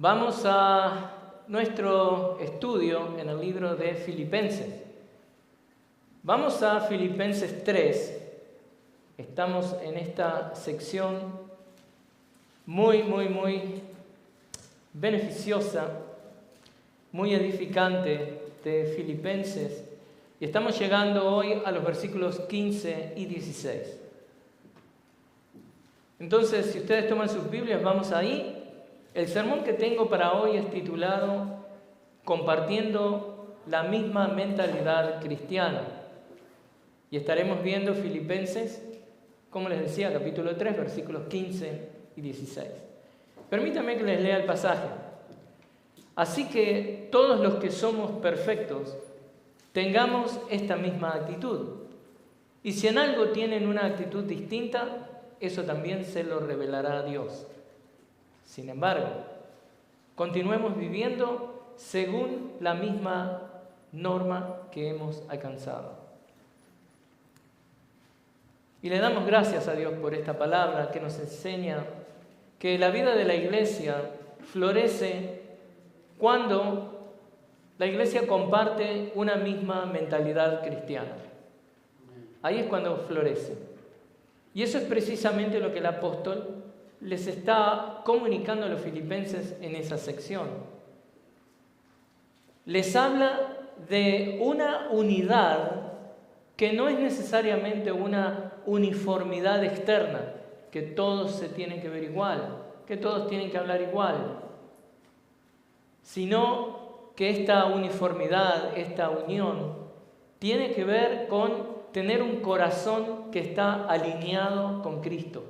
Vamos a nuestro estudio en el libro de Filipenses. Vamos a Filipenses 3. Estamos en esta sección muy beneficiosa, muy edificante de Filipenses. Y estamos llegando hoy a los versículos 15 y 16. Entonces, si ustedes toman sus Biblias, vamos ahí. El sermón que tengo para hoy es titulado Compartiendo la misma mentalidad cristiana. Y estaremos viendo Filipenses, como les decía, capítulo 3, versículos 15 y 16. Permítanme que les lea el pasaje. Así que todos los que somos perfectos, tengamos esta misma actitud. Y si en algo tienen una actitud distinta, eso también se lo revelará a Dios. Sin embargo, continuemos viviendo según la misma norma que hemos alcanzado. Y le damos gracias a Dios por esta palabra que nos enseña que la vida de la iglesia florece cuando la iglesia comparte una misma mentalidad cristiana. Ahí es cuando florece. Y eso es precisamente lo que el apóstol les está comunicando a los filipenses en esa sección. Les habla de una unidad que no es necesariamente una uniformidad externa, que todos se tienen que ver igual, que todos tienen que hablar igual, sino que esta uniformidad, esta unión, tiene que ver con tener un corazón que está alineado con Cristo.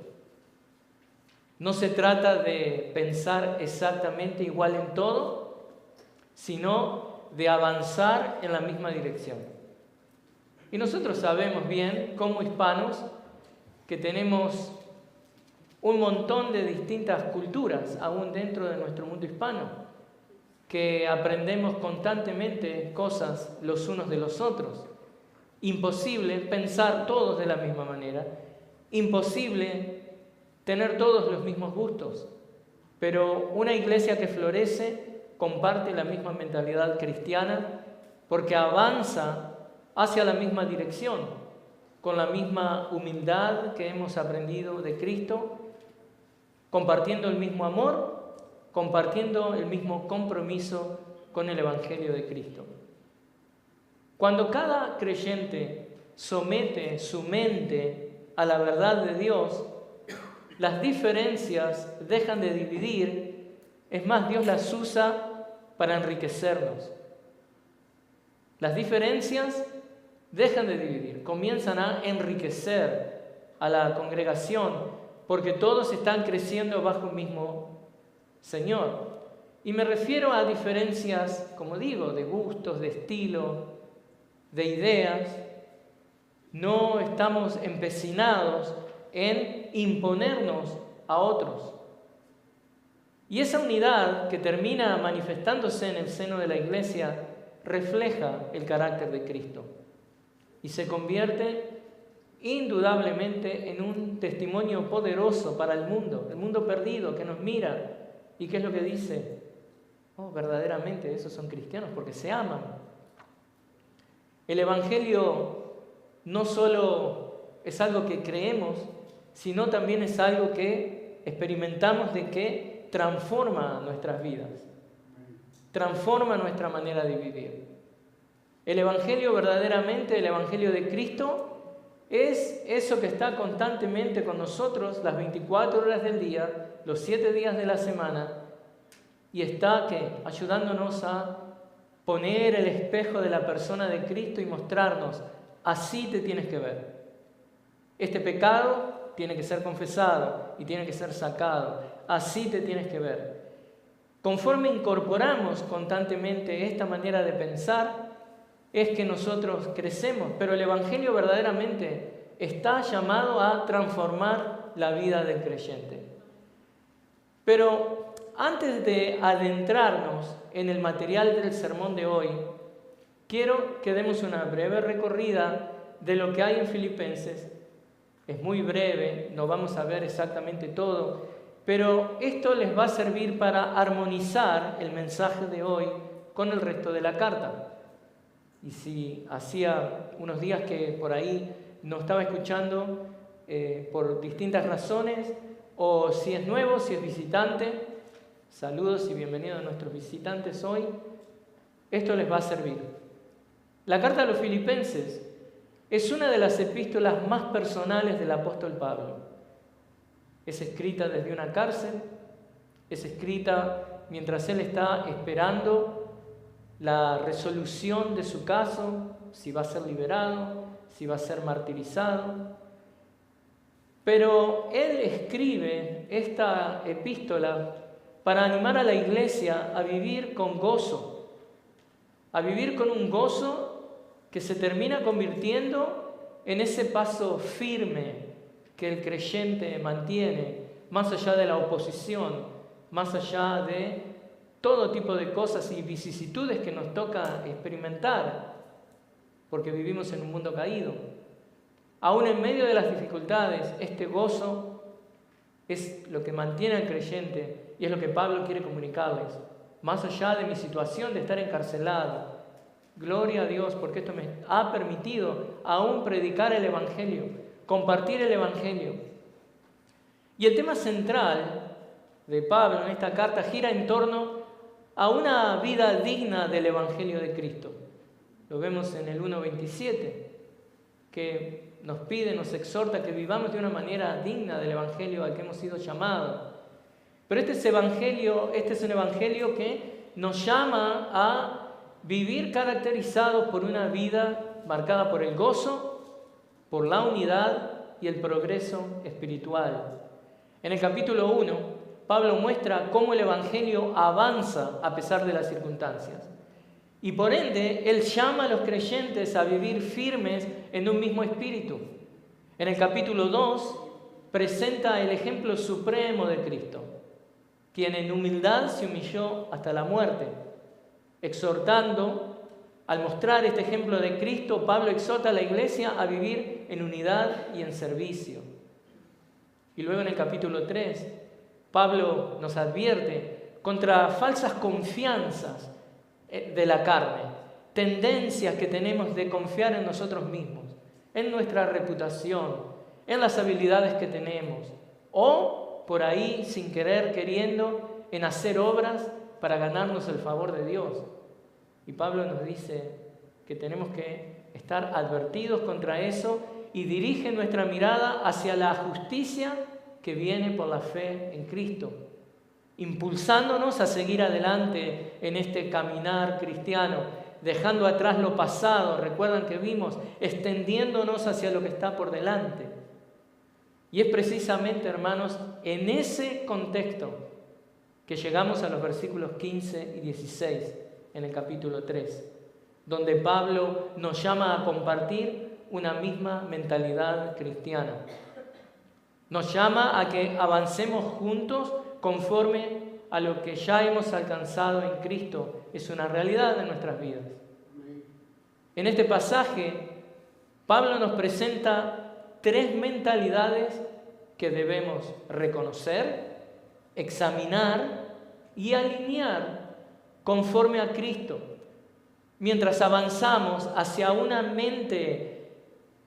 No se trata de pensar exactamente igual en todo, sino de avanzar en la misma dirección. Y nosotros sabemos bien, como hispanos, que tenemos un montón de distintas culturas, aún dentro de nuestro mundo hispano, que aprendemos constantemente cosas los unos de los otros. Imposible pensar todos de la misma manera, imposible tener todos los mismos gustos, pero una iglesia que florece comparte la misma mentalidad cristiana porque avanza hacia la misma dirección, con la misma humildad que hemos aprendido de Cristo, compartiendo el mismo amor, compartiendo el mismo compromiso con el Evangelio de Cristo. Cuando cada creyente somete su mente a la verdad de Dios, las diferencias dejan de dividir, es más, Dios las usa para enriquecernos. Las diferencias dejan de dividir, comienzan a enriquecer a la congregación, porque todos están creciendo bajo un mismo Señor. Y me refiero a diferencias, como digo, de gustos, de estilo, de ideas. No estamos empecinados en imponernos a otros. Y esa unidad que termina manifestándose en el seno de la iglesia refleja el carácter de Cristo y se convierte indudablemente en un testimonio poderoso para el mundo perdido que nos mira. ¿Y qué es lo que dice? Oh, verdaderamente esos son cristianos porque se aman. El Evangelio no solo es algo que creemos, sino también es algo que experimentamos de que transforma nuestras vidas, transforma nuestra manera de vivir. El Evangelio verdaderamente, el Evangelio de Cristo, es eso que está constantemente con nosotros las 24 horas del día, los 7 días de la semana, y está ayudándonos a poner el espejo de la persona de Cristo y mostrarnos, así te tienes que ver. Este pecado tiene que ser confesado y tiene que ser sacado. Así te tienes que ver. Conforme incorporamos constantemente esta manera de pensar, es que nosotros crecemos. Pero el Evangelio verdaderamente está llamado a transformar la vida del creyente. Pero antes de adentrarnos en el material del sermón de hoy, quiero que demos una breve recorrida de lo que hay en Filipenses. Es muy breve, no vamos a ver exactamente todo, pero esto les va a servir para armonizar el mensaje de hoy con el resto de la carta. Y si hacía unos días que por ahí no estaba escuchando por distintas razones, o si es nuevo, si es visitante, saludos y bienvenidos a nuestros visitantes hoy, esto les va a servir. La carta a los Filipenses es una de las epístolas más personales del apóstol Pablo. Es escrita desde una cárcel, es escrita mientras él está esperando la resolución de su caso, si va a ser liberado, si va a ser martirizado. Pero él escribe esta epístola para animar a la iglesia a vivir con gozo, a vivir con un gozo que se termina convirtiendo en ese paso firme que el creyente mantiene, más allá de la oposición, más allá de todo tipo de cosas y vicisitudes que nos toca experimentar, porque vivimos en un mundo caído. Aún en medio de las dificultades, este gozo es lo que mantiene al creyente y es lo que Pablo quiere comunicarles. Más allá de mi situación de estar encarcelado, gloria a Dios, porque esto me ha permitido aún predicar el Evangelio, compartir el Evangelio. Y el tema central de Pablo en esta carta gira en torno a una vida digna del Evangelio de Cristo. Lo vemos en el 1:27, que nos pide, nos exhorta que vivamos de una manera digna del Evangelio al que hemos sido llamados. Pero este es un Evangelio que nos llama a vivir caracterizados por una vida marcada por el gozo, por la unidad y el progreso espiritual. En el capítulo 1, Pablo muestra cómo el Evangelio avanza a pesar de las circunstancias. Y por ende, él llama a los creyentes a vivir firmes en un mismo espíritu. En el capítulo 2, presenta el ejemplo supremo de Cristo, quien en humildad se humilló hasta la muerte. Exhortando, al mostrar este ejemplo de Cristo, Pablo exhorta a la iglesia a vivir en unidad y en servicio. Y luego en el capítulo 3, Pablo nos advierte contra falsas confianzas de la carne, tendencias que tenemos de confiar en nosotros mismos, en nuestra reputación, en las habilidades que tenemos, o por ahí sin querer, queriendo, en hacer obras para ganarnos el favor de Dios. Y Pablo nos dice que tenemos que estar advertidos contra eso y dirige nuestra mirada hacia la justicia que viene por la fe en Cristo, impulsándonos a seguir adelante en este caminar cristiano, dejando atrás lo pasado, recuerdan que vimos, extendiéndonos hacia lo que está por delante. Y es precisamente, hermanos, en ese contexto que llegamos a los versículos 15 y 16 en el capítulo 3, donde Pablo nos llama a compartir una misma mentalidad cristiana. Nos llama a que avancemos juntos conforme a lo que ya hemos alcanzado en Cristo. Es una realidad en nuestras vidas. En este pasaje, Pablo nos presenta 3 mentalidades que debemos reconocer, examinar y alinear conforme a Cristo, mientras avanzamos hacia una mente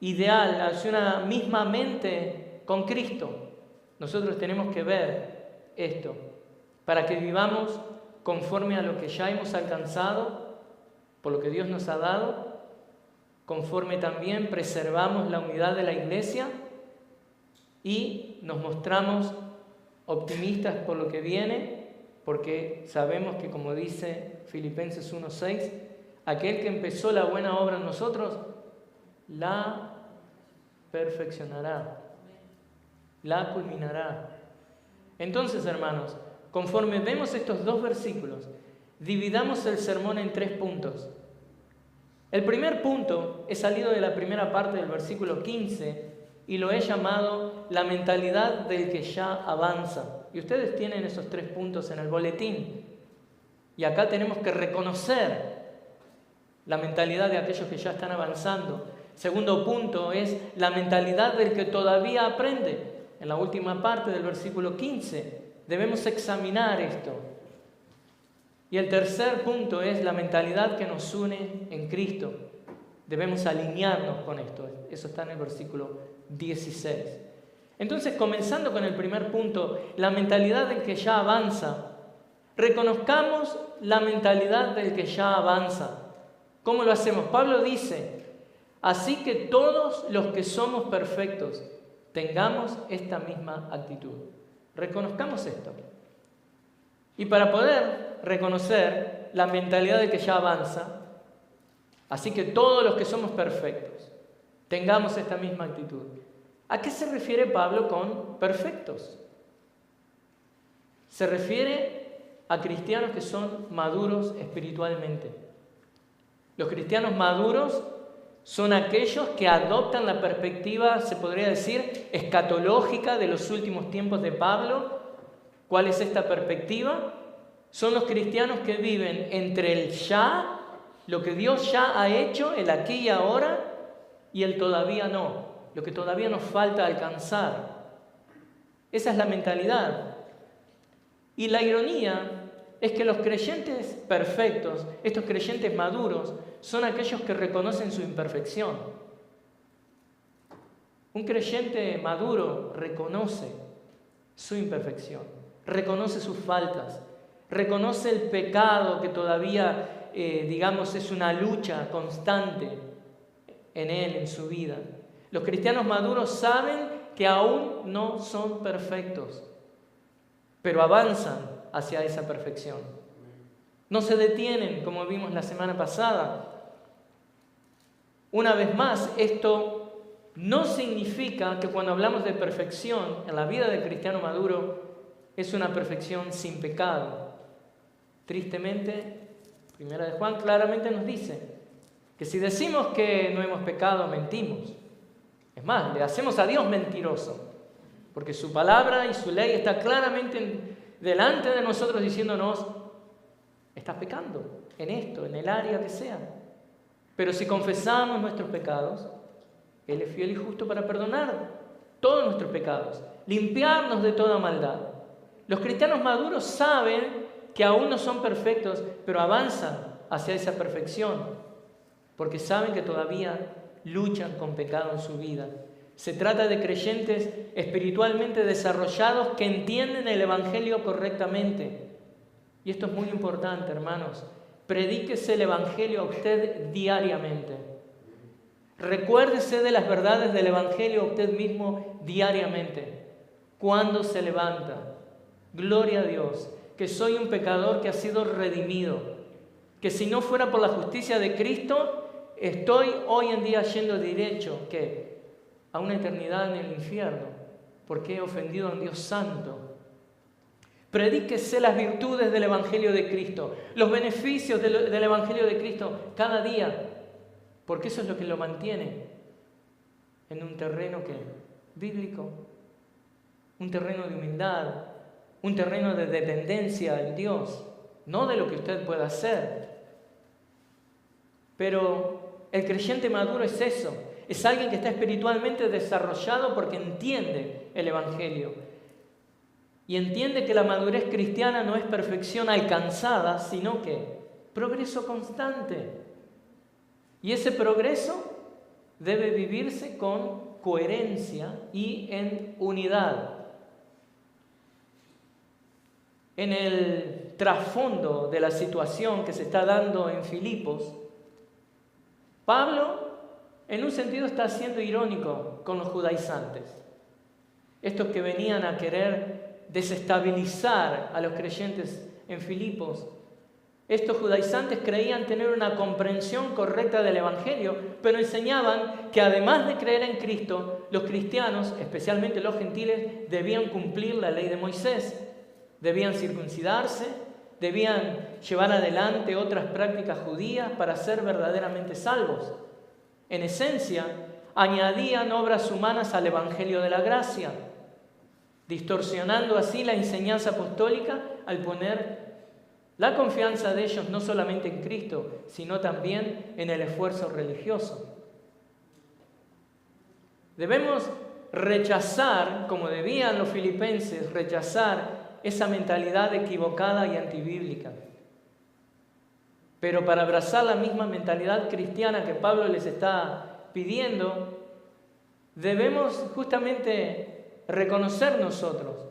ideal, hacia una misma mente con Cristo. Nosotros tenemos que ver esto para que vivamos conforme a lo que ya hemos alcanzado, por lo que Dios nos ha dado, conforme también preservamos la unidad de la iglesia y nos mostramos optimistas por lo que viene, porque sabemos que, como dice Filipenses 1:6, aquel que empezó la buena obra en nosotros la perfeccionará, la culminará. Entonces, hermanos, conforme vemos estos 2 versículos, dividamos el sermón en 3 puntos. El primer punto es salido de la primera parte del versículo 15 y lo he llamado la mentalidad del que ya avanza. Y ustedes tienen esos 3 puntos en el boletín. Y acá tenemos que reconocer la mentalidad de aquellos que ya están avanzando. Segundo punto es la mentalidad del que todavía aprende. En la última parte del versículo 15 Debemos examinar esto. Y el tercer punto es la mentalidad que nos une en Cristo. Debemos alinearnos con esto. Eso está en el versículo 16. Entonces, comenzando con el primer punto, la mentalidad del que ya avanza. Reconozcamos la mentalidad del que ya avanza. ¿Cómo lo hacemos? Pablo dice, así que todos los que somos perfectos tengamos esta misma actitud. Reconozcamos esto. Y para poder reconocer la mentalidad del que ya avanza, así que todos los que somos perfectos tengamos esta misma actitud. ¿A qué se refiere Pablo con perfectos? Se refiere a cristianos que son maduros espiritualmente. Los cristianos maduros son aquellos que adoptan la perspectiva, se podría decir, escatológica de los últimos tiempos de Pablo. ¿Cuál es esta perspectiva? Son los cristianos que viven entre el ya, lo que Dios ya ha hecho, el aquí y ahora, y el todavía no, lo que todavía nos falta alcanzar. Esa es la mentalidad. Y la ironía es que los creyentes perfectos, estos creyentes maduros, son aquellos que reconocen su imperfección. Un creyente maduro reconoce su imperfección, reconoce sus faltas, reconoce el pecado que todavía, es una lucha constante en él, en su vida. Los cristianos maduros saben que aún no son perfectos, pero avanzan hacia esa perfección. No se detienen, como vimos la semana pasada. Una vez más, esto no significa que cuando hablamos de perfección en la vida del cristiano maduro es una perfección sin pecado. Tristemente, Primera de Juan claramente nos dice que si decimos que no hemos pecado, mentimos. Es más, le hacemos a Dios mentiroso, porque su palabra y su ley está claramente delante de nosotros diciéndonos, estás pecando en esto, en el área que sea. Pero si confesamos nuestros pecados, Él es fiel y justo para perdonar todos nuestros pecados, limpiarnos de toda maldad. Los cristianos maduros saben que aún no son perfectos, pero avanzan hacia esa perfección, porque saben que todavía luchan con pecado en su vida. Se trata de creyentes espiritualmente desarrollados que entienden el Evangelio correctamente. Y esto es muy importante, hermanos. Predíquese el Evangelio a usted diariamente. Recuérdese de las verdades del Evangelio a usted mismo diariamente. Cuando se levanta, gloria a Dios, que soy un pecador que ha sido redimido, que si no fuera por la justicia de Cristo, estoy hoy en día yendo derecho, ¿qué? A una eternidad en el infierno, porque he ofendido a un Dios santo. Predíquese las virtudes del Evangelio de Cristo, los beneficios del Evangelio de Cristo cada día, porque eso es lo que lo mantiene en un terreno bíblico, un terreno de humildad, un terreno de dependencia en Dios, no de lo que usted pueda hacer. Pero el creyente maduro es eso, es alguien que está espiritualmente desarrollado porque entiende el Evangelio. Y entiende que la madurez cristiana no es perfección alcanzada, sino que progreso constante. Y ese progreso debe vivirse con coherencia y en unidad. En el trasfondo de la situación que se está dando en Filipos, Pablo, en un sentido, está siendo irónico con los judaizantes. Estos que venían a querer desestabilizar a los creyentes en Filipos. Estos judaizantes creían tener una comprensión correcta del Evangelio, pero enseñaban que además de creer en Cristo, los cristianos, especialmente los gentiles, debían cumplir la ley de Moisés. Debían circuncidarse, debían llevar adelante otras prácticas judías para ser verdaderamente salvos. En esencia, añadían obras humanas al Evangelio de la gracia, distorsionando así la enseñanza apostólica al poner la confianza de ellos no solamente en Cristo, sino también en el esfuerzo religioso. Debemos rechazar, como debían los filipenses, rechazar esa mentalidad equivocada y antibíblica. Pero para abrazar la misma mentalidad cristiana que Pablo les está pidiendo, debemos justamente reconocer nosotros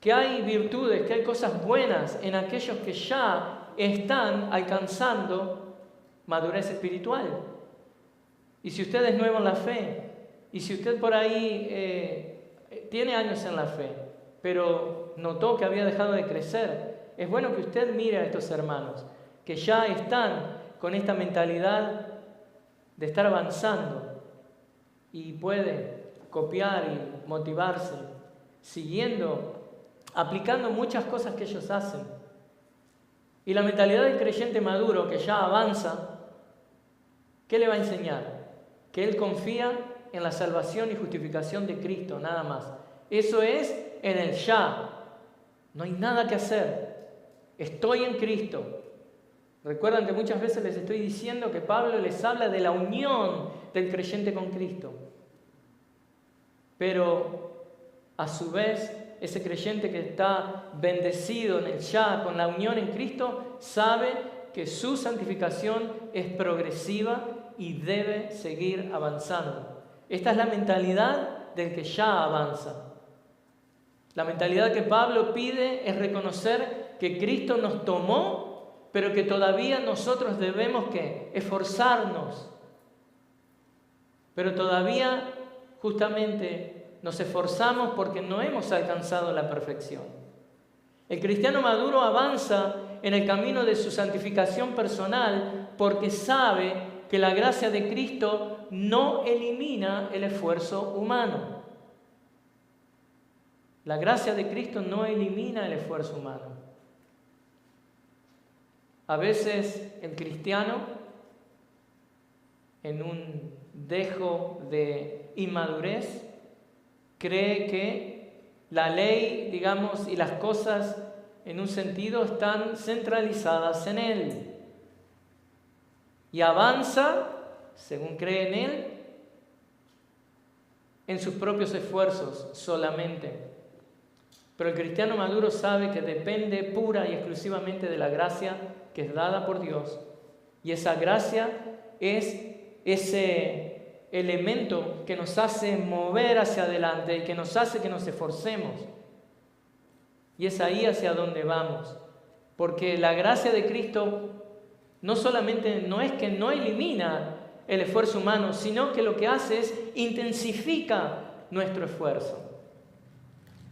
que hay virtudes, que hay cosas buenas en aquellos que ya están alcanzando madurez espiritual. Y si usted es nuevo en la fe, y si usted por ahí tiene años en la fe, pero notó que había dejado de crecer, es bueno que usted mire a estos hermanos que ya están con esta mentalidad de estar avanzando y puede copiar y motivarse, aplicando muchas cosas que ellos hacen. Y la mentalidad del creyente maduro que ya avanza, ¿qué le va a enseñar? Que él confía en la salvación y justificación de Cristo, nada más. Eso es en el ya. No hay nada que hacer. Estoy en Cristo. Recuerdan que muchas veces les estoy diciendo que Pablo les habla de la unión del creyente con Cristo. Pero a su vez, ese creyente que está bendecido en el ya, con la unión en Cristo, sabe que su santificación es progresiva y debe seguir avanzando. Esta es la mentalidad del que ya avanza. La mentalidad que Pablo pide es reconocer que Cristo nos tomó, pero que todavía nosotros debemos ¿qué? Esforzarnos. Pero todavía justamente nos esforzamos porque no hemos alcanzado la perfección. El cristiano maduro avanza en el camino de su santificación personal porque sabe que la gracia de Cristo no elimina el esfuerzo humano. La gracia de Cristo no elimina el esfuerzo humano. A veces el cristiano, en un dejo de inmadurez, cree que la ley, digamos, y las cosas en un sentido están centralizadas en él. Y avanza, según cree en él, en sus propios esfuerzos solamente. Pero el cristiano maduro sabe que depende pura y exclusivamente de la gracia que es dada por Dios. Y esa gracia es ese elemento que nos hace mover hacia adelante y que nos hace que nos esforcemos. Y es ahí hacia donde vamos. Porque la gracia de Cristo no solamente no es que no elimina el esfuerzo humano, sino que lo que hace es intensifica nuestro esfuerzo.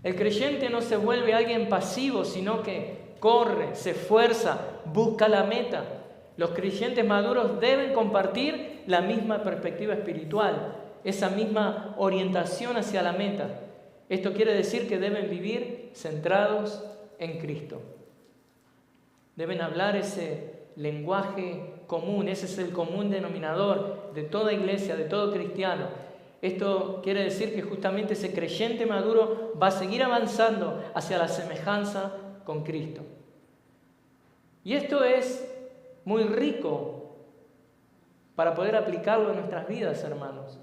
El creyente no se vuelve alguien pasivo, sino que corre, se esfuerza, busca la meta. Los creyentes maduros deben compartir la misma perspectiva espiritual, esa misma orientación hacia la meta. Esto quiere decir que deben vivir centrados en Cristo. Deben hablar ese lenguaje común, ese es el común denominador de toda iglesia, de todo cristiano. Esto quiere decir que justamente ese creyente maduro va a seguir avanzando hacia la semejanza con Cristo. Y esto es muy rico para poder aplicarlo en nuestras vidas, hermanos.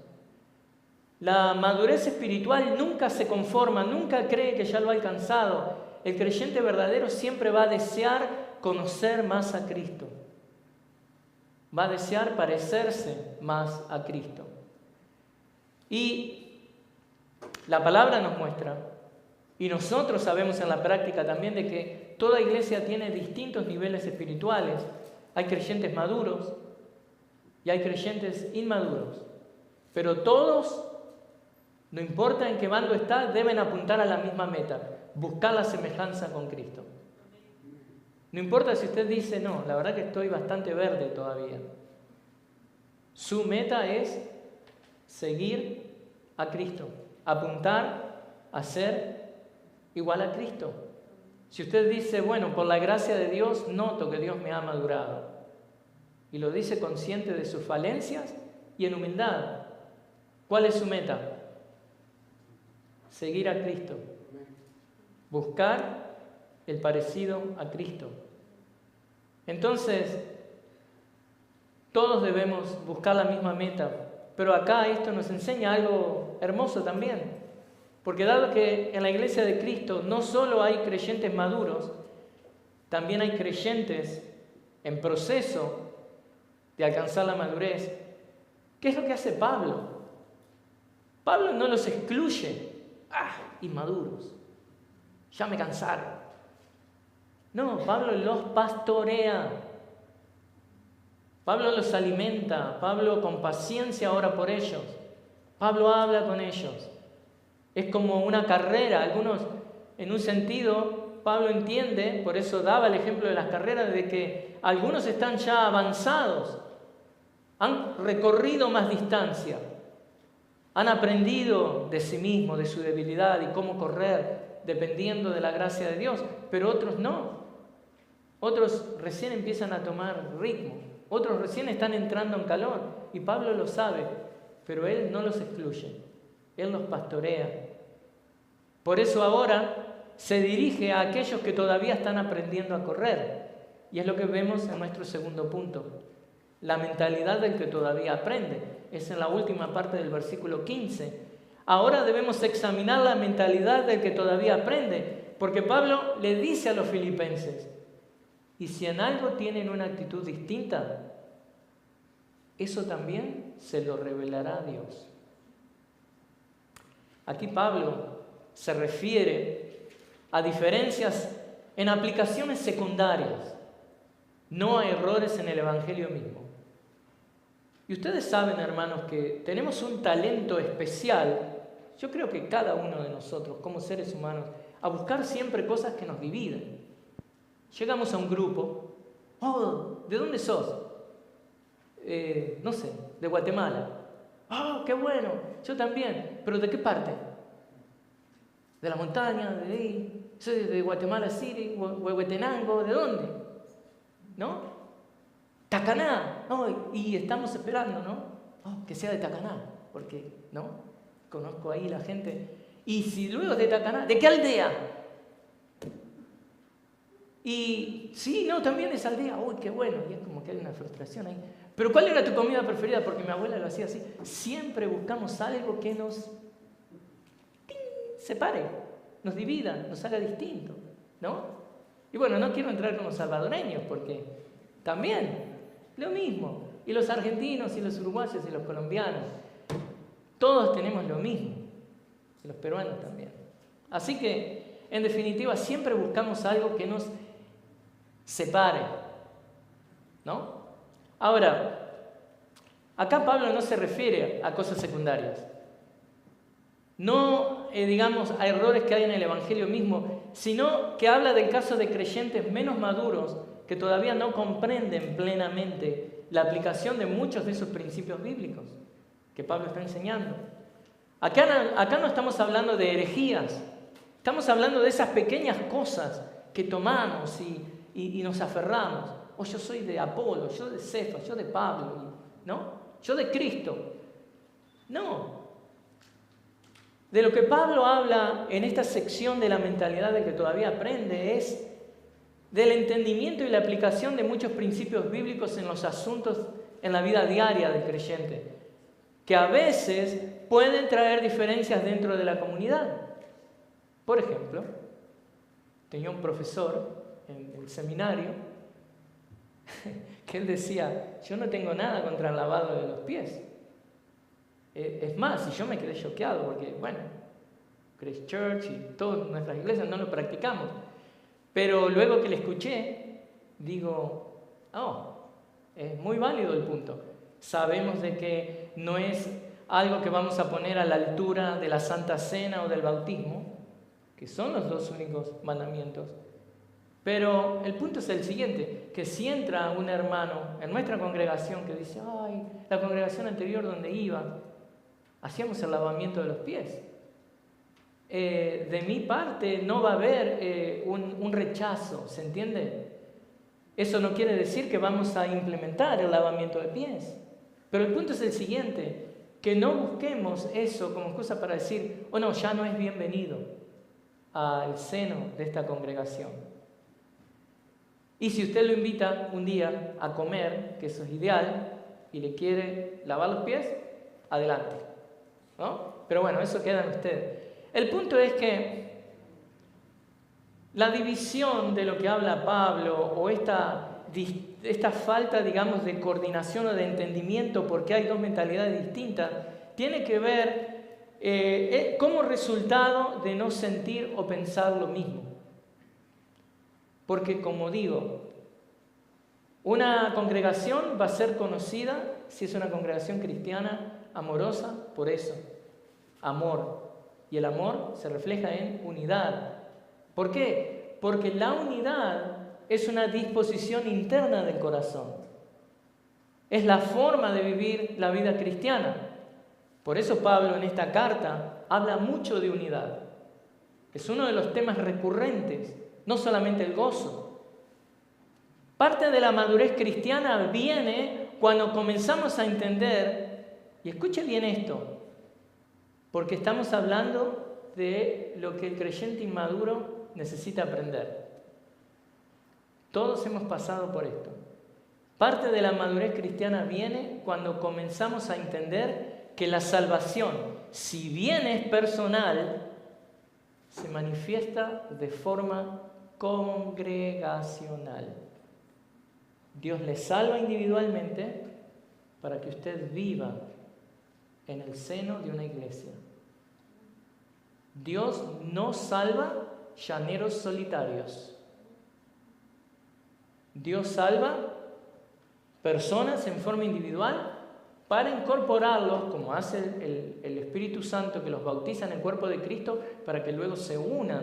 La madurez espiritual nunca se conforma, nunca cree que ya lo ha alcanzado. El creyente verdadero siempre va a desear conocer más a Cristo. Va a desear parecerse más a Cristo. Y la palabra nos muestra, y nosotros sabemos en la práctica también, de que toda iglesia tiene distintos niveles espirituales. Hay creyentes maduros y hay creyentes inmaduros. Pero todos, no importa en qué bando está, deben apuntar a la misma meta: buscar la semejanza con Cristo. No importa si usted dice, no, la verdad que estoy bastante verde todavía. Su meta es seguir a Cristo, apuntar a ser igual a Cristo. Si usted dice, bueno, por la gracia de Dios, noto que Dios me ha madurado, y lo dice consciente de sus falencias y en humildad, ¿cuál es su meta? Seguir a Cristo, buscar el parecido a Cristo. Entonces, todos debemos buscar la misma meta, pero acá esto nos enseña algo hermoso también. Porque dado que en la iglesia de Cristo no solo hay creyentes maduros, también hay creyentes en proceso de alcanzar la madurez. ¿Qué es lo que hace Pablo? Pablo no los excluye. Inmaduros. Ya me cansaron. No, Pablo los pastorea. Pablo los alimenta. Pablo con paciencia ora por ellos. Pablo habla con ellos. Es como una carrera. Algunos, en un sentido, Pablo entiende, por eso daba el ejemplo de las carreras, de que algunos están ya avanzados, han recorrido más distancia, han aprendido de sí mismos, de su debilidad y cómo correr dependiendo de la gracia de Dios, pero otros no. Otros recién empiezan a tomar ritmo, otros recién están entrando en calor, y Pablo lo sabe, pero él no los excluye, él los pastorea. Por eso ahora se dirige a aquellos que todavía están aprendiendo a correr, y es lo que vemos en nuestro segundo punto, la mentalidad del que todavía aprende. Es en la última parte del versículo 15. Ahora debemos examinar la mentalidad del que todavía aprende, porque Pablo le dice a los filipenses, y si en algo tienen una actitud distinta, eso también se lo revelará a Dios. Aquí Pablo se refiere a diferencias en aplicaciones secundarias, no a errores en el Evangelio mismo. Y ustedes saben, hermanos, que tenemos un talento especial, yo creo que cada uno de nosotros, como seres humanos, a buscar siempre cosas que nos dividen. Llegamos a un grupo, ¿de dónde sos? No sé, de Guatemala. ¡Qué bueno! Yo también. ¿Pero de qué parte? ¿De la montaña? ¿De ahí? ¿Soy de Guatemala City? ¿Huehuetenango? ¿De dónde? ¿No? Tacaná. Y estamos esperando, ¿no? Que sea de Tacaná, porque, ¿no? Conozco ahí la gente. Y si luego de Tacaná, ¿de qué aldea? Y sí, no, también es aldea. ¡Uy, qué bueno! Y es como que hay una frustración ahí. ¿Pero cuál era tu comida preferida? Porque mi abuela lo hacía así. Siempre buscamos algo que nos separe, nos divida, nos haga distinto, ¿no? Y bueno, no quiero entrar con los salvadoreños porque también lo mismo. Y los argentinos y los uruguayos y los colombianos. Todos tenemos lo mismo. Y los peruanos también. Así que, en definitiva, siempre buscamos algo que nos separe, ¿no? Ahora, acá Pablo no se refiere a cosas secundarias. No, digamos, a errores que hay en el Evangelio mismo, sino que habla del caso de creyentes menos maduros que todavía no comprenden plenamente la aplicación de muchos de esos principios bíblicos que Pablo está enseñando. Acá no estamos hablando de herejías, estamos hablando de esas pequeñas cosas que tomamos y nos aferramos. Yo soy de Apolo, yo de Cefas, yo de Pablo, ¿no? Yo de Cristo. No. De lo que Pablo habla en esta sección de la mentalidad del que todavía aprende es del entendimiento y la aplicación de muchos principios bíblicos en los asuntos, en la vida diaria del creyente, que a veces pueden traer diferencias dentro de la comunidad. Por ejemplo, tenía un profesor en el seminario que él decía, yo no tengo nada contra el lavado de los pies. Es más, y yo me quedé choqueado porque, bueno, Grace Church y todas nuestras iglesias no lo practicamos. Pero luego que le escuché, digo, es muy válido el punto. Sabemos de que no es algo que vamos a poner a la altura de la Santa Cena o del bautismo, que son los dos únicos mandamientos. Pero el punto es el siguiente, que si entra un hermano en nuestra congregación que dice, la congregación anterior donde iba, hacíamos el lavamiento de los pies. De mi parte no va a haber un rechazo, ¿se entiende? Eso no quiere decir que vamos a implementar el lavamiento de pies. Pero el punto es el siguiente, que no busquemos eso como excusa para decir, ya no es bienvenido al seno de esta congregación. Y si usted lo invita un día a comer, que eso es ideal, y le quiere lavar los pies, adelante, ¿no? Pero bueno, eso queda en usted. El punto es que la división de lo que habla Pablo o esta falta, digamos, de coordinación o de entendimiento porque hay dos mentalidades distintas, tiene que ver como resultado de no sentir o pensar lo mismo. Porque, como digo, una congregación va a ser conocida si es una congregación cristiana amorosa por eso, amor. Y el amor se refleja en unidad. ¿Por qué? Porque la unidad es una disposición interna del corazón. Es la forma de vivir la vida cristiana. Por eso Pablo en esta carta habla mucho de unidad. Es uno de los temas recurrentes, no solamente el gozo. Parte de la madurez cristiana viene cuando comenzamos a entender, y escuche bien esto, porque estamos hablando de lo que el creyente inmaduro necesita aprender. Todos hemos pasado por esto. Parte de la madurez cristiana viene cuando comenzamos a entender que la salvación, si bien es personal, se manifiesta de forma congregacional. Dios le salva individualmente para que usted viva en el seno de una iglesia. Dios no salva llaneros solitarios. Dios salva personas en forma individual para incorporarlos, como hace el Espíritu Santo que los bautiza en el cuerpo de Cristo, para que luego se unan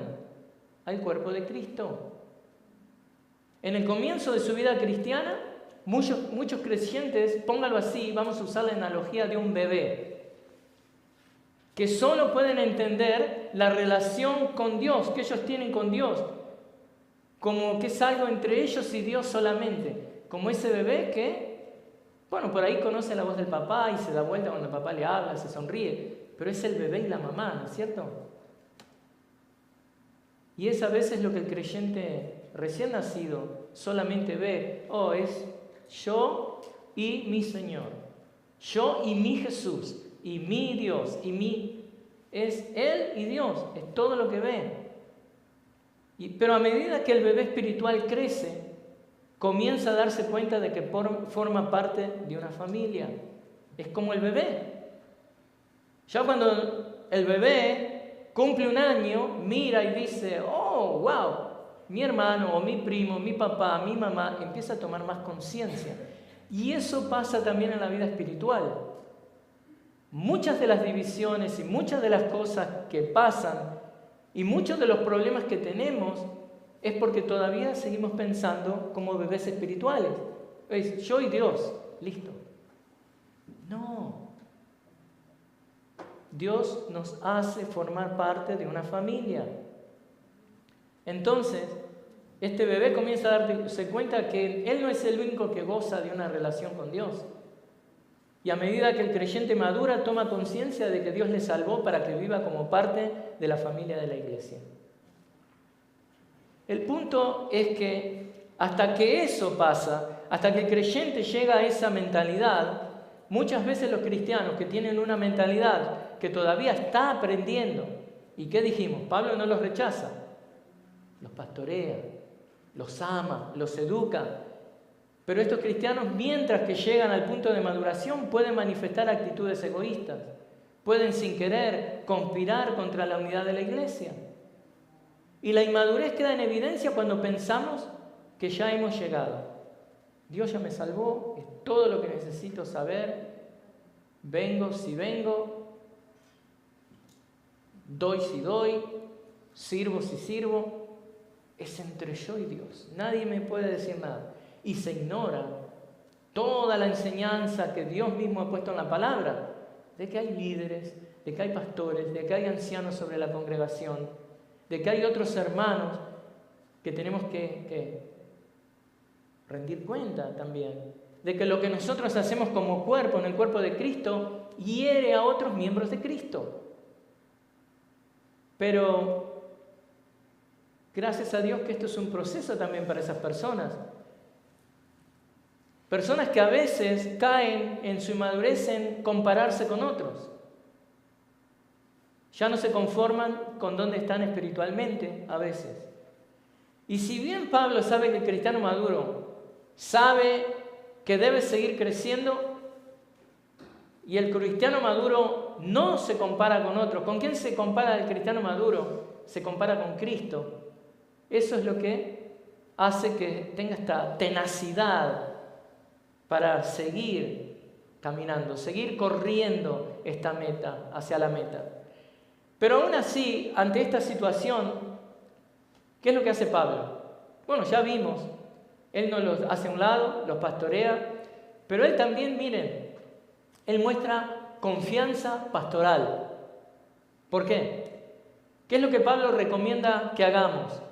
al cuerpo de Cristo. En el comienzo de su vida cristiana, muchos creyentes, póngalo así, vamos a usar la analogía de un bebé, que solo pueden entender la relación con Dios, que ellos tienen con Dios, como que es algo entre ellos y Dios solamente, como ese bebé que, bueno, por ahí conoce la voz del papá y se da vuelta cuando el papá le habla, se sonríe, pero es el bebé y la mamá, ¿no es cierto? Y es a veces lo que el creyente recién nacido solamente ve, es yo y mi Señor, yo y mi Jesús, y mi Dios, es Él y Dios, es todo lo que ve. Pero a medida que el bebé espiritual crece, comienza a darse cuenta de que forma parte de una familia. Es como el bebé. Ya cuando el bebé cumple un año, mira y dice, oh, wow, mi hermano o mi primo, mi papá, mi mamá, empieza a tomar más conciencia. Y eso pasa también en la vida espiritual. Muchas de las divisiones y muchas de las cosas que pasan y muchos de los problemas que tenemos es porque todavía seguimos pensando como bebés espirituales. Es yo y Dios, listo. No. Dios nos hace formar parte de una familia. Entonces, este bebé comienza a darse cuenta que él no es el único que goza de una relación con Dios. Y a medida que el creyente madura, toma conciencia de que Dios le salvó para que viva como parte de la familia de la iglesia. El punto es que hasta que eso pasa, hasta que el creyente llega a esa mentalidad, muchas veces los cristianos que tienen una mentalidad que todavía está aprendiendo, ¿y qué dijimos? Pablo no los rechaza, los pastorea, los ama, los educa. Pero estos cristianos, mientras que llegan al punto de maduración, pueden manifestar actitudes egoístas, pueden sin querer conspirar contra la unidad de la iglesia. Y la inmadurez queda en evidencia cuando pensamos que ya hemos llegado. Dios ya me salvó, es todo lo que necesito saber, vengo si vengo, doy si doy, sirvo si sirvo, es entre yo y Dios, nadie me puede decir nada. Y se ignora toda la enseñanza que Dios mismo ha puesto en la palabra, de que hay líderes, de que hay pastores, de que hay ancianos sobre la congregación, de que hay otros hermanos que tenemos que rendir cuenta también, de que lo que nosotros hacemos como cuerpo, en el cuerpo de Cristo, hiere a otros miembros de Cristo. Pero gracias a Dios que esto es un proceso también para esas personas. Personas que a veces caen en su inmadurez en compararse con otros. Ya no se conforman con dónde están espiritualmente a veces. Y si bien Pablo sabe que el cristiano maduro sabe que debe seguir creciendo, y el cristiano maduro no se compara con otros. ¿Con quién se compara el cristiano maduro? Se compara con Cristo. Eso es lo que hace que tenga esta tenacidad para seguir caminando, seguir corriendo esta meta, hacia la meta. Pero aún así, ante esta situación, ¿qué es lo que hace Pablo? Bueno, ya vimos, él no los hace a un lado, los pastorea, pero él también, miren, él muestra confianza pastoral. ¿Por qué? ¿Qué es lo que Pablo recomienda que hagamos?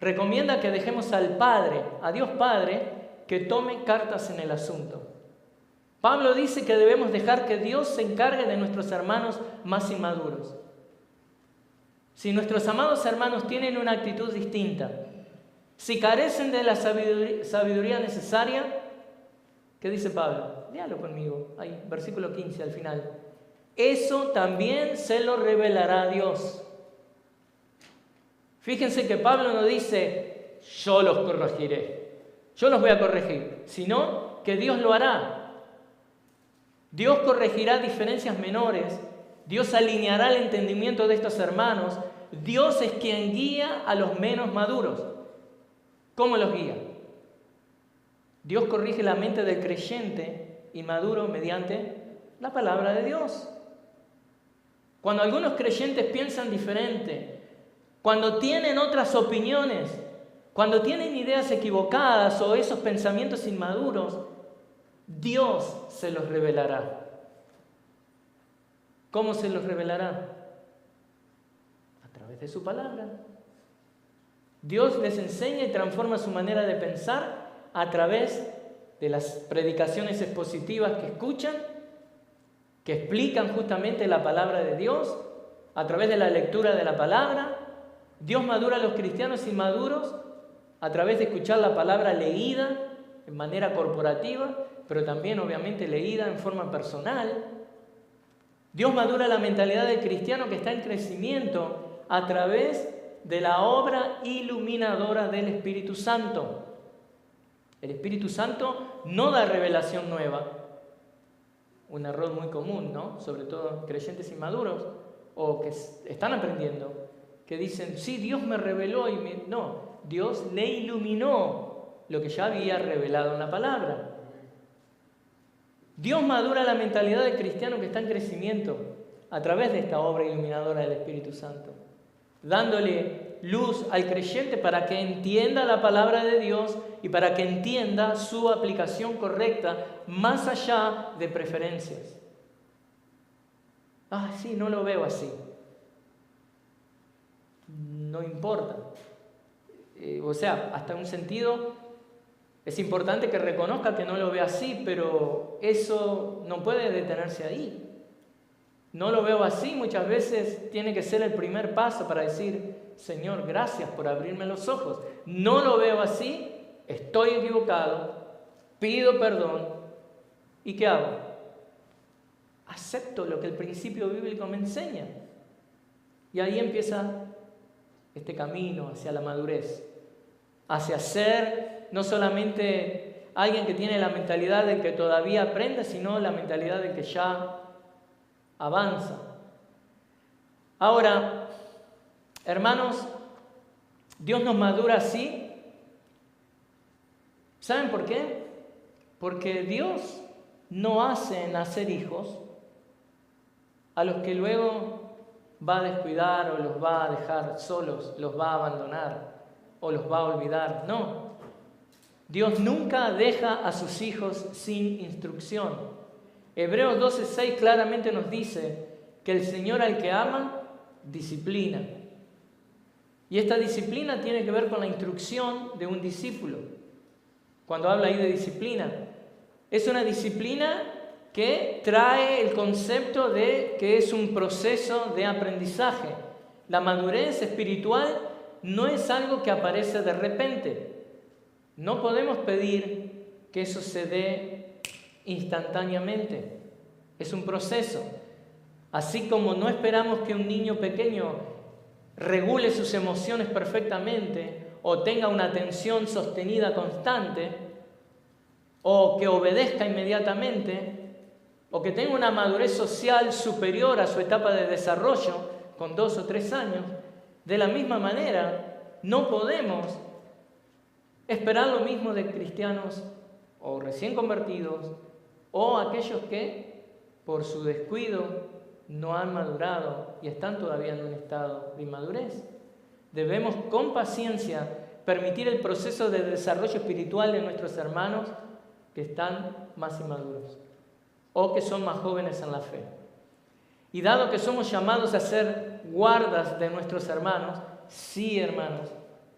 Recomienda que dejemos al Padre, a Dios Padre, que tome cartas en el asunto. Pablo dice que debemos dejar que Dios se encargue de nuestros hermanos más inmaduros. Si nuestros amados hermanos tienen una actitud distinta, si carecen de la sabiduría necesaria, ¿qué dice Pablo? Léalo conmigo, ahí, versículo 15 al final. Eso también se lo revelará Dios. Fíjense que Pablo no dice, yo los corregiré, yo los voy a corregir, sino que Dios lo hará. Dios corregirá diferencias menores, Dios alineará el entendimiento de estos hermanos, Dios es quien guía a los menos maduros. ¿Cómo los guía? Dios corrige la mente del creyente inmaduro mediante la palabra de Dios. Cuando algunos creyentes piensan diferente, cuando tienen otras opiniones, cuando tienen ideas equivocadas o esos pensamientos inmaduros, Dios se los revelará. ¿Cómo se los revelará? A través de su palabra. Dios les enseña y transforma su manera de pensar a través de las predicaciones expositivas que escuchan, que explican justamente la palabra de Dios, a través de la lectura de la palabra. Dios madura a los cristianos inmaduros a través de escuchar la palabra leída en manera corporativa, pero también obviamente leída en forma personal. Dios madura la mentalidad del cristiano que está en crecimiento a través de la obra iluminadora del Espíritu Santo. El Espíritu Santo no da revelación nueva. Un error muy común, ¿no? Sobre todo en creyentes inmaduros o que están aprendiendo, que dicen, sí, Dios me reveló y me... No, Dios le iluminó lo que ya había revelado en la palabra. Dios madura la mentalidad del cristiano que está en crecimiento a través de esta obra iluminadora del Espíritu Santo, dándole luz al creyente para que entienda la palabra de Dios y para que entienda su aplicación correcta más allá de preferencias. Ah, sí, no lo veo así. No importa. O sea, hasta un sentido es importante que reconozca que no lo ve así, pero eso no puede detenerse ahí. No lo veo así, muchas veces tiene que ser el primer paso para decir, Señor, gracias por abrirme los ojos. No lo veo así, estoy equivocado, pido perdón. ¿Y qué hago? Acepto lo que el principio bíblico me enseña. Y ahí empieza este camino hacia la madurez, hacia ser no solamente alguien que tiene la mentalidad de que todavía aprende, sino la mentalidad de que ya avanza. Ahora, hermanos, Dios nos madura así. ¿Saben por qué? Porque Dios no hace nacer hijos a los que luego va a descuidar o los va a dejar solos, los va a abandonar o los va a olvidar. No. Dios nunca deja a sus hijos sin instrucción. Hebreos 12:6 claramente nos dice que el Señor al que ama, disciplina. Y esta disciplina tiene que ver con la instrucción de un discípulo. Cuando habla ahí de disciplina, es una disciplina que trae el concepto de que es un proceso de aprendizaje. La madurez espiritual no es algo que aparece de repente. No podemos pedir que eso se dé instantáneamente. Es un proceso. Así como no esperamos que un niño pequeño regule sus emociones perfectamente o tenga una atención sostenida constante o que obedezca inmediatamente o que tenga una madurez social superior a su etapa de desarrollo con 2 o 3 años, de la misma manera no podemos esperar lo mismo de cristianos o recién convertidos o aquellos que por su descuido no han madurado y están todavía en un estado de inmadurez. Debemos con paciencia permitir el proceso de desarrollo espiritual de nuestros hermanos que están más inmaduros o que son más jóvenes en la fe. Y dado que somos llamados a ser guardas de nuestros hermanos, sí, hermanos,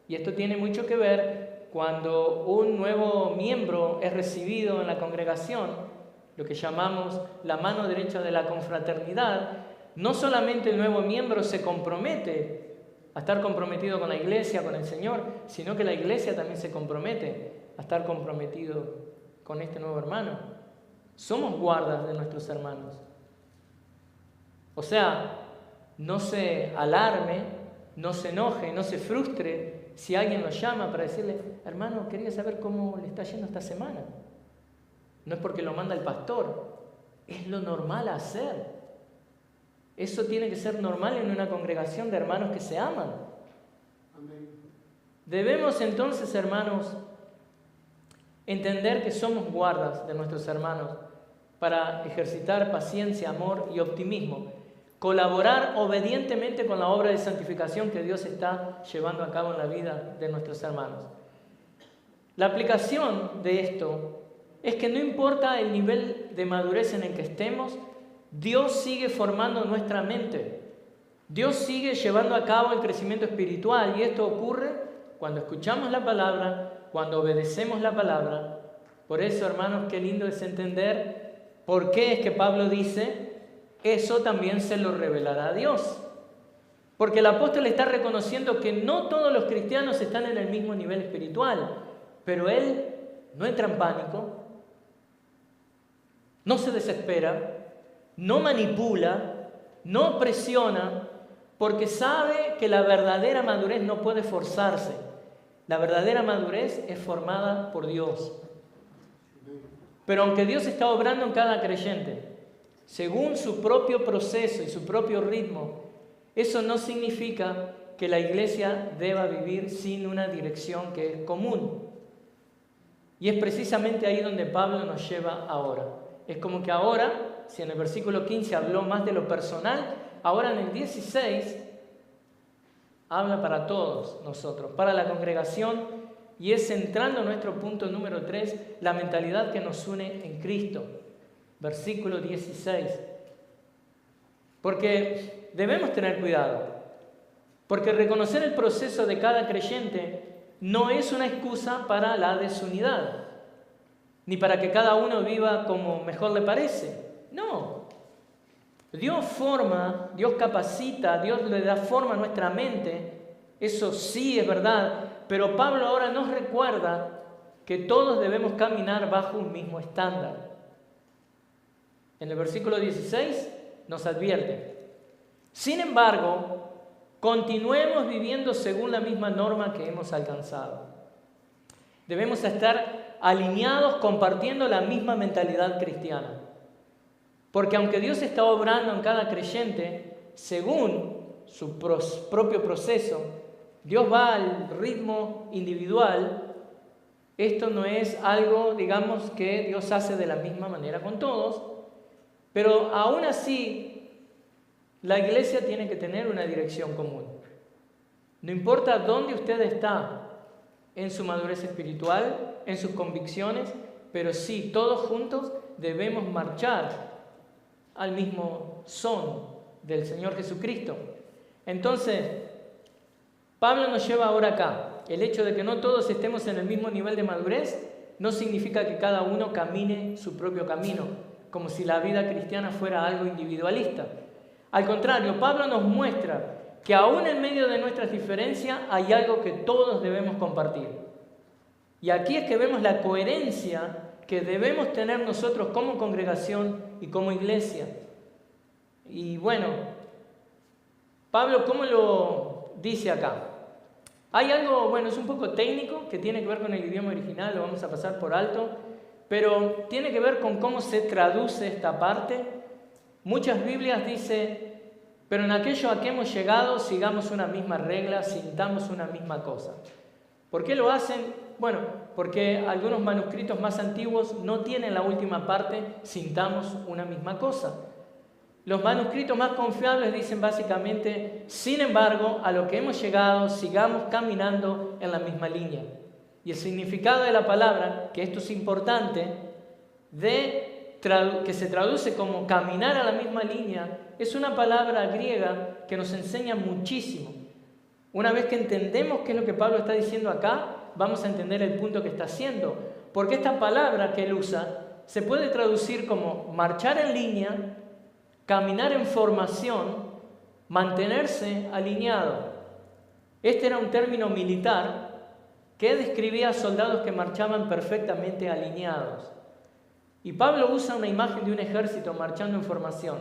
y esto tiene mucho que ver cuando un nuevo miembro es recibido en la congregación, lo que llamamos la mano derecha de la confraternidad, no solamente el nuevo miembro se compromete a estar comprometido con la iglesia, con el Señor, sino que la iglesia también se compromete a estar comprometido con este nuevo hermano. Somos guardas de nuestros hermanos. O sea, no se alarme, no se enoje, no se frustre si alguien lo llama para decirle: hermano, quería saber cómo le está yendo esta semana. No es porque lo manda el pastor, es lo normal a hacer. Eso tiene que ser normal en una congregación de hermanos que se aman. Amén. Debemos entonces, hermanos, entender que somos guardas de nuestros hermanos para ejercitar paciencia, amor y optimismo. Colaborar obedientemente con la obra de santificación que Dios está llevando a cabo en la vida de nuestros hermanos. La aplicación de esto es que no importa el nivel de madurez en el que estemos, Dios sigue formando nuestra mente. Dios sigue llevando a cabo el crecimiento espiritual y esto ocurre cuando escuchamos la palabra, cuando obedecemos la palabra. Por eso, hermanos, qué lindo es entender por qué es que Pablo dice: eso también se lo revelará a Dios. Porque el apóstol está reconociendo que no todos los cristianos están en el mismo nivel espiritual, pero él no entra en pánico, no se desespera, no manipula, no presiona, porque sabe que la verdadera madurez no puede forzarse. La verdadera madurez es formada por Dios. Pero aunque Dios está obrando en cada creyente, según su propio proceso y su propio ritmo, eso no significa que la iglesia deba vivir sin una dirección que es común. Y es precisamente ahí donde Pablo nos lleva ahora. Es como que ahora, si en el versículo 15 habló más de lo personal, ahora en el 16 habla para todos nosotros, para la congregación, y es centrando nuestro punto número 3, la mentalidad que nos une en Cristo. Versículo 16. Porque debemos tener cuidado, porque reconocer el proceso de cada creyente no es una excusa para la desunidad, ni para que cada uno viva como mejor le parece. No. Dios forma, Dios capacita, Dios le da forma a nuestra mente. Eso sí es verdad, pero Pablo ahora nos recuerda que todos debemos caminar bajo un mismo estándar. En el versículo 16 nos advierte: sin embargo, continuemos viviendo según la misma norma que hemos alcanzado. Debemos estar alineados, compartiendo la misma mentalidad cristiana. Porque aunque Dios está obrando en cada creyente, según su propio proceso, Dios va al ritmo individual. Esto no es algo, digamos, que Dios hace de la misma manera con todos, pero aún así, la iglesia tiene que tener una dirección común. No importa dónde usted está en su madurez espiritual, en sus convicciones, pero sí, todos juntos debemos marchar al mismo son del Señor Jesucristo. Entonces, Pablo nos lleva ahora acá. El hecho de que no todos estemos en el mismo nivel de madurez no significa que cada uno camine su propio camino, como si la vida cristiana fuera algo individualista. Al contrario, Pablo nos muestra que aún en medio de nuestras diferencias hay algo que todos debemos compartir. Y aquí es que vemos la coherencia que debemos tener nosotros como congregación y como iglesia. Y bueno, Pablo, ¿cómo lo dice acá? Hay algo, bueno, es un poco técnico, que tiene que ver con el idioma original, lo vamos a pasar por alto, pero tiene que ver con cómo se traduce esta parte. Muchas Biblias dicen, pero en aquello a que hemos llegado, sigamos una misma regla, sintamos una misma cosa. ¿Por qué lo hacen? Bueno, porque algunos manuscritos más antiguos no tienen la última parte, sintamos una misma cosa. Los manuscritos más confiables dicen básicamente, sin embargo, a lo que hemos llegado, sigamos caminando en la misma línea. Y el significado de la palabra, que esto es importante, que se traduce como caminar a la misma línea, es una palabra griega que nos enseña muchísimo. Una vez que entendemos qué es lo que Pablo está diciendo acá, vamos a entender el punto que está haciendo. Porque esta palabra que él usa se puede traducir como marchar en línea, caminar en formación, mantenerse alineado. Este era un término militar que describía a soldados que marchaban perfectamente alineados. Y Pablo usa una imagen de un ejército marchando en formación.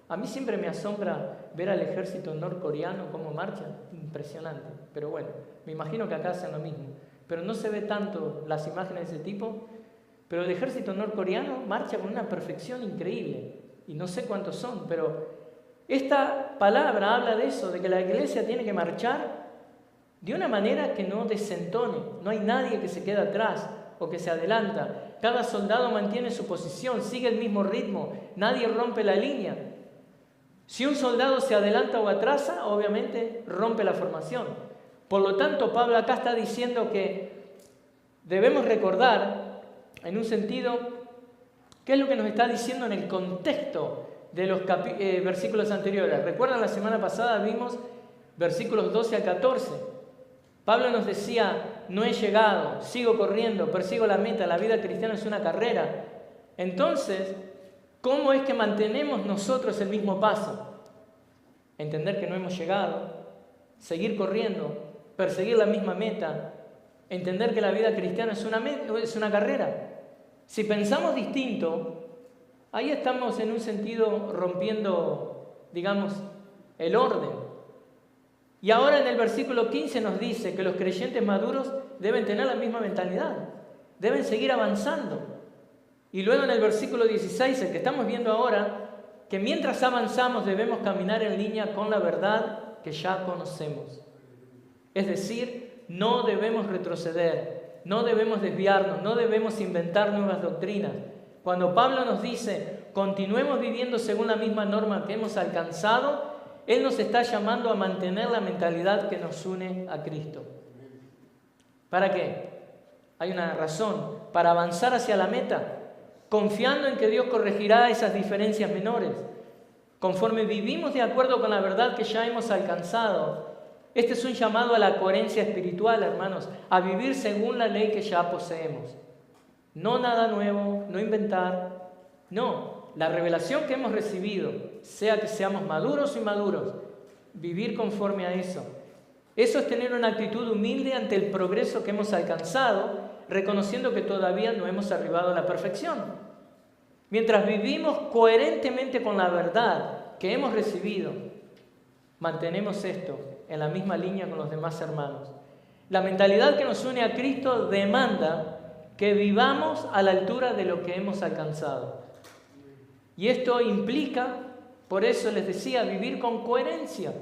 A mí siempre me asombra ver al ejército norcoreano cómo marcha, impresionante. Pero bueno, me imagino que acá hacen lo mismo. Pero no se ve tanto las imágenes de ese tipo. Pero el ejército norcoreano marcha con una perfección increíble. Y no sé cuántos son, pero esta palabra habla de eso, de que la iglesia tiene que marchar de una manera que no desentone. No hay nadie que se quede atrás o que se adelanta. Cada soldado mantiene su posición, sigue el mismo ritmo, nadie rompe la línea. Si un soldado se adelanta o atrasa, obviamente rompe la formación. Por lo tanto, Pablo acá está diciendo que debemos recordar, en un sentido, qué es lo que nos está diciendo en el contexto de los versículos anteriores. ¿Recuerdan? La semana pasada vimos versículos 12 al 14. Pablo nos decía, no he llegado, sigo corriendo, persigo la meta, la vida cristiana es una carrera. Entonces, ¿cómo es que mantenemos nosotros el mismo paso? Entender que no hemos llegado, seguir corriendo, perseguir la misma meta, entender que la vida cristiana es una carrera. Si pensamos distinto, ahí estamos en un sentido rompiendo, digamos, el orden. Y ahora en el versículo 15 nos dice que los creyentes maduros deben tener la misma mentalidad, deben seguir avanzando. Y luego en el versículo 16, el que estamos viendo ahora, que mientras avanzamos debemos caminar en línea con la verdad que ya conocemos. Es decir, no debemos retroceder, no debemos desviarnos, no debemos inventar nuevas doctrinas. Cuando Pablo nos dice, continuemos viviendo según la misma norma que hemos alcanzado, él nos está llamando a mantener la mentalidad que nos une a Cristo. ¿Para qué? Hay una razón, para avanzar hacia la meta, confiando en que Dios corregirá esas diferencias menores. Conforme vivimos de acuerdo con la verdad que ya hemos alcanzado, este es un llamado a la coherencia espiritual, hermanos, a vivir según la ley que ya poseemos. No nada nuevo, no inventar, no. La revelación que hemos recibido, sea que seamos maduros o inmaduros, vivir conforme a eso. Eso es tener una actitud humilde ante el progreso que hemos alcanzado, reconociendo que todavía no hemos arribado a la perfección. Mientras vivimos coherentemente con la verdad que hemos recibido, mantenemos esto en la misma línea con los demás hermanos. La mentalidad que nos une a Cristo demanda que vivamos a la altura de lo que hemos alcanzado. Y esto implica, por eso les decía, vivir con coherencia,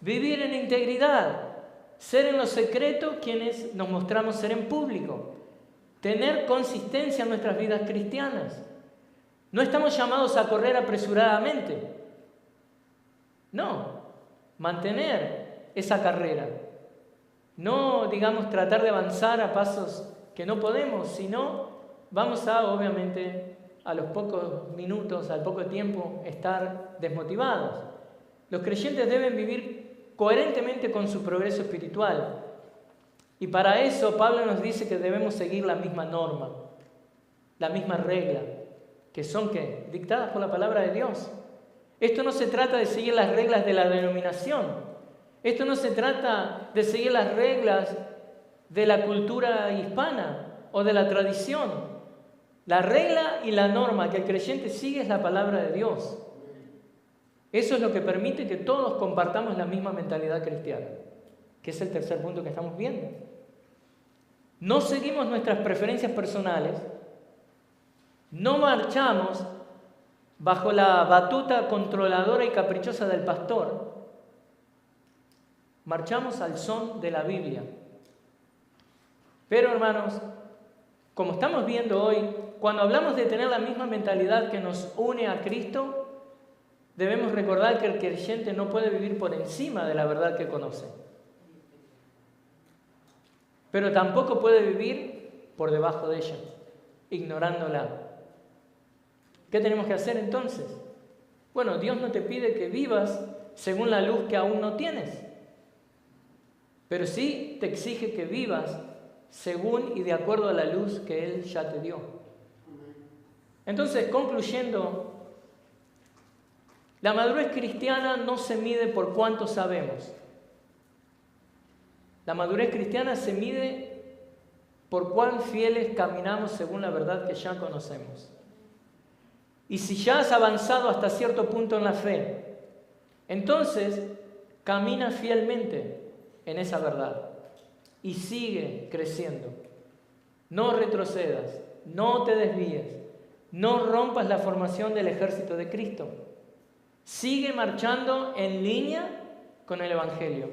vivir en integridad, ser en lo secreto quienes nos mostramos ser en público, tener consistencia en nuestras vidas cristianas. No estamos llamados a correr apresuradamente. No, mantener esa carrera. No, digamos, tratar de avanzar a pasos que no podemos, sino vamos a, obviamente, a los pocos minutos, al poco tiempo, estar desmotivados. Los creyentes deben vivir coherentemente con su progreso espiritual. Y para eso Pablo nos dice que debemos seguir la misma norma, la misma regla, que son ¿qué? Dictadas por la palabra de Dios. Esto no se trata de seguir las reglas de la denominación. Esto no se trata de seguir las reglas de la cultura hispana o de la tradición. La regla y la norma que el creyente sigue es la palabra de Dios. Eso es lo que permite que todos compartamos la misma mentalidad cristiana, que es el tercer punto que estamos viendo. No seguimos nuestras preferencias personales, no marchamos bajo la batuta controladora y caprichosa del pastor, marchamos al son de la Biblia. Pero hermanos, como estamos viendo hoy, cuando hablamos de tener la misma mentalidad que nos une a Cristo, debemos recordar que el creyente no puede vivir por encima de la verdad que conoce, pero tampoco puede vivir por debajo de ella, ignorándola. ¿Qué tenemos que hacer entonces? Bueno, Dios no te pide que vivas según la luz que aún no tienes, pero sí te exige que vivas según y de acuerdo a la luz que Él ya te dio. Entonces, concluyendo, la madurez cristiana no se mide por cuánto sabemos. La madurez cristiana se mide por cuán fieles caminamos según la verdad que ya conocemos. Y si ya has avanzado hasta cierto punto en la fe, entonces camina fielmente en esa verdad y sigue creciendo. No retrocedas, no te desvíes, no rompas la formación del ejército de Cristo. Sigue marchando en línea con el Evangelio.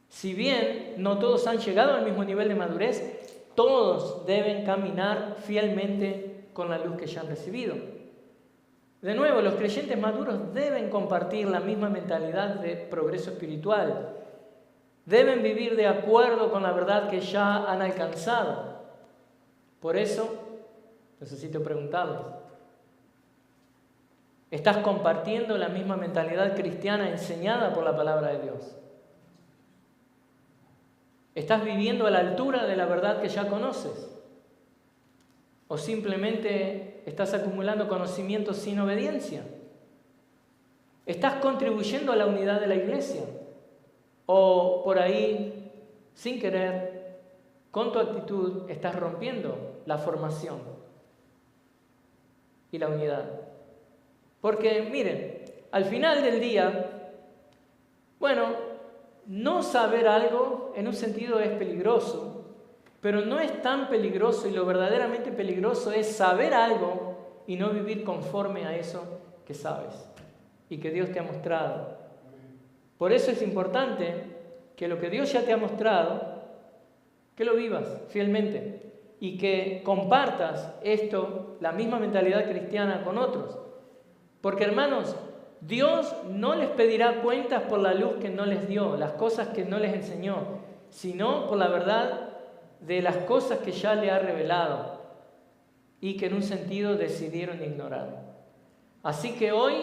Si bien no todos han llegado al mismo nivel de madurez, todos deben caminar fielmente con la luz que ya han recibido. De nuevo, los creyentes maduros deben compartir la misma mentalidad de progreso espiritual. Deben vivir de acuerdo con la verdad que ya han alcanzado. Por eso, necesito preguntarles, ¿estás compartiendo la misma mentalidad cristiana enseñada por la palabra de Dios? ¿Estás viviendo a la altura de la verdad que ya conoces? ¿O simplemente estás acumulando conocimientos sin obediencia? ¿Estás contribuyendo a la unidad de la iglesia? ¿O por ahí, sin querer, con tu actitud, estás rompiendo la formación y la unidad? Porque, miren, al final del día, bueno, no saber algo en un sentido es peligroso, pero no es tan peligroso, y lo verdaderamente peligroso es saber algo y no vivir conforme a eso que sabes y que Dios te ha mostrado. Por eso es importante que lo que Dios ya te ha mostrado, que lo vivas fielmente y que compartas esto, la misma mentalidad cristiana, con otros. Porque, hermanos, Dios no les pedirá cuentas por la luz que no les dio, las cosas que no les enseñó, sino por la verdad de las cosas que ya le ha revelado y que en un sentido decidieron ignorar. Así que hoy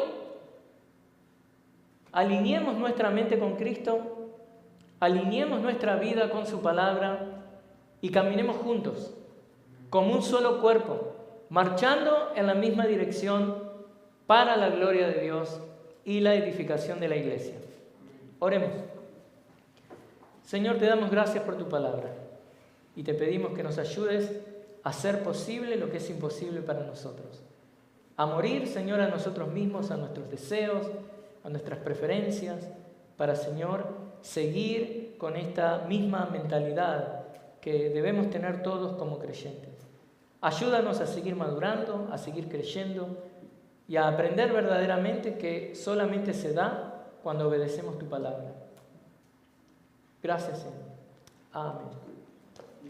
alineemos nuestra mente con Cristo, alineemos nuestra vida con su palabra y caminemos juntos, como un solo cuerpo, marchando en la misma dirección para la gloria de Dios y la edificación de la iglesia. Oremos. Señor, te damos gracias por tu palabra y te pedimos que nos ayudes a hacer posible lo que es imposible para nosotros. A morir, Señor, a nosotros mismos, a nuestros deseos, a nuestras preferencias, para, Señor, seguir con esta misma mentalidad que debemos tener todos como creyentes. Ayúdanos a seguir madurando, a seguir creyendo y a aprender verdaderamente que solamente se da cuando obedecemos tu palabra. Gracias, Señor. Amén.